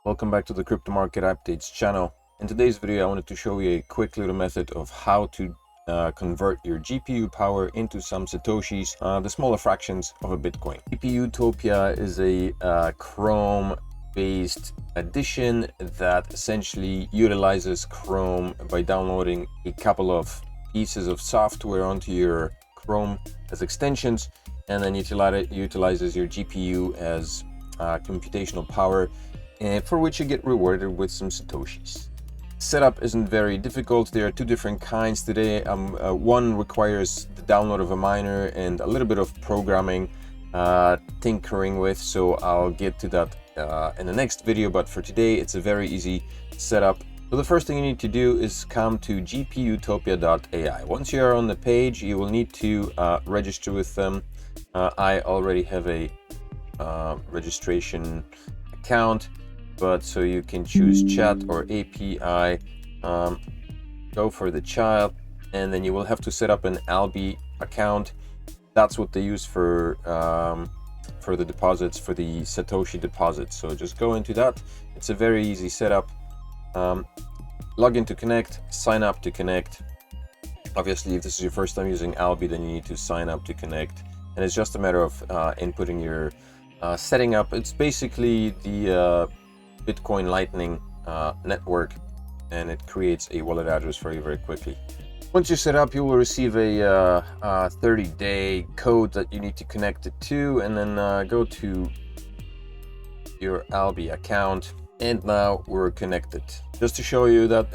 Welcome back to the Crypto Market Updates channel. In today's video, I wanted to show you a quick little method of how to convert your GPU power into some Satoshis, the smaller fractions of a Bitcoin. GPUtopia is a Chrome-based addition that essentially utilizes Chrome by downloading a couple of pieces of software onto your Chrome as extensions, and then utilizes your GPU as computational power, for which you get rewarded with some Satoshis. Setup isn't very difficult. There are two different kinds today. One requires the download of a miner and a little bit of programming, tinkering with, so I'll get to that in the next video, but for today it's a very easy setup. So the first thing you need to do is come to gputopia.ai. Once you are on the page, you will need to register with them. I already have a registration account, but so you can choose chat or API, go for the child, and then you will have to set up an Albi account. That's what they use for the deposits, for the Satoshi deposits. So just go into that. It's a very easy setup. Log in to connect, sign up to connect. Obviously, if this is your first time using Albi, then you need to sign up to connect, and it's just a matter of inputting your setting up. It's basically the Bitcoin Lightning network, and it creates a wallet address for you very quickly. Once you set up, you will receive a 30-day code that you need to connect it to, and then go to your Albi account, and now we're connected. Just to show you that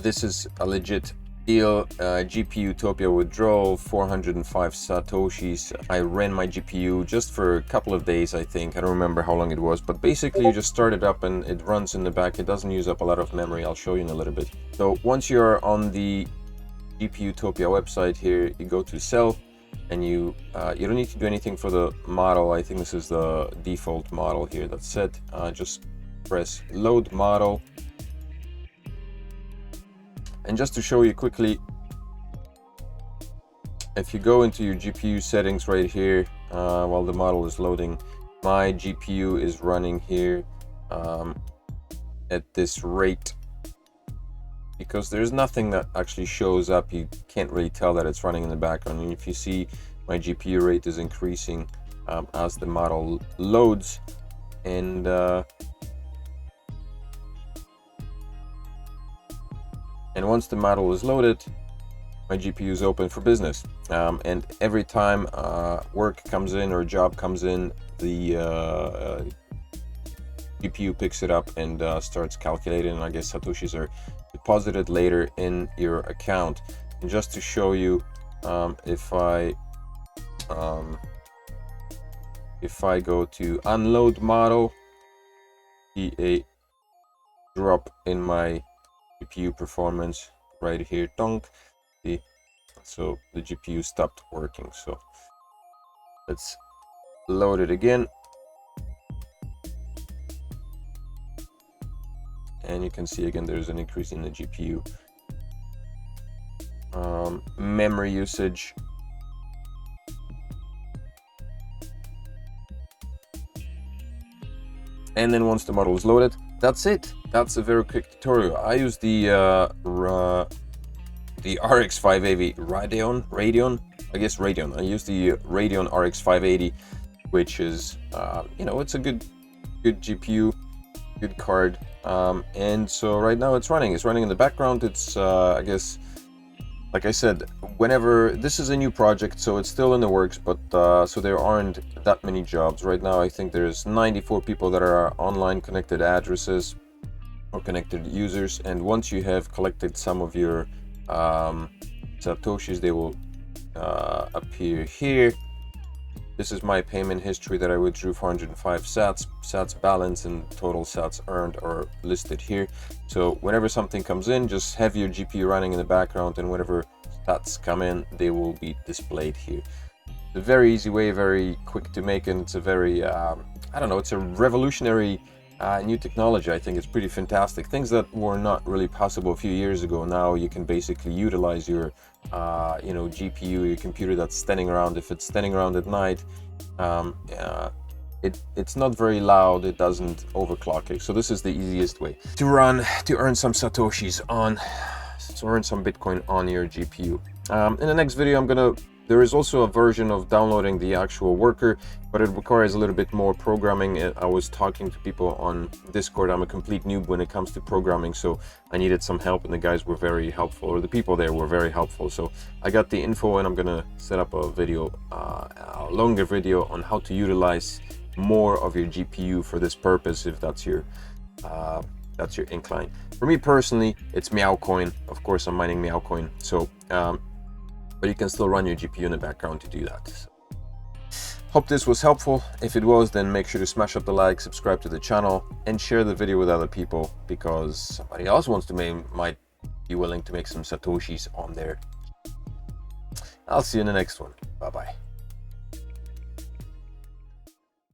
this is a legit deal, GPUtopia withdrawal 405 Satoshis. I ran my GPU just for a couple of days, I think. I don't remember how long it was, but basically you just start it up and it runs in the back. It doesn't use up a lot of memory. I'll show you in a little bit. So once you're on the GPUtopia website here, you go to sell, and you don't need to do anything for the model. I think this is the default model here that's set. Just press load model. And just to show you quickly, if you go into your GPU settings right here, while the model is loading, my GPU is running here at this rate, because there's nothing that actually shows up. You can't really tell that it's running in the background. And if you see, my GPU rate is increasing as the model loads, and once the model is loaded, my GPU is open for business. And every time work comes in or job comes in, the GPU picks it up and starts calculating, and I guess Satoshis are deposited later in your account. And just to show you, if I go to unload model, see a drop in my GPU performance right here. Donk. See, so the GPU stopped working. So let's load it again, and you can see again there's an increase in the GPU memory usage. And then once the model is loaded, that's it. That's a very quick tutorial. I use the RX 580 Radeon. I guess Radeon. I use the Radeon RX 580, which is it's a good GPU, good card. And so right now it's running. It's running in the background. It's I guess, like I said, whenever this is a new project, so it's still in the works, but so there aren't that many jobs right now. I think there's 94 people that are online connected addresses or connected users, and once you have collected some of your Satoshis, they will appear here. This is my payment history that I withdrew 405 sats balance, and total sats earned are listed here. So whenever something comes in, just have your GPU running in the background, and whenever stats come in, they will be displayed here. It's a very easy way, very quick to make, and it's a very it's a revolutionary new technology. I think it's pretty fantastic. Things that were not really possible a few years ago, now you can basically utilize your GPU, your computer that's standing around. If it's standing around at night, it's not very loud, it doesn't overclock it. So this is the easiest way to earn some satoshis on, to earn some Bitcoin on your GPU. In the next video, there is also a version of downloading the actual worker, but it requires a little bit more programming. I was talking to people on Discord. I'm a complete noob when it comes to programming, so I needed some help, and the guys were very helpful, or the people there were very helpful. So I got the info, and I'm gonna set up a video, a longer video on how to utilize more of your GPU for this purpose, if that's your incline. For me personally, it's Meowcoin. Of course, I'm mining Meowcoin, so but you can still run your GPU in the background to do that. So, hope this was helpful. If it was, then make sure to smash up the like, subscribe to the channel, and share the video with other people, because somebody else might be willing to make some satoshis on there. I'll see you in the next one. Bye bye.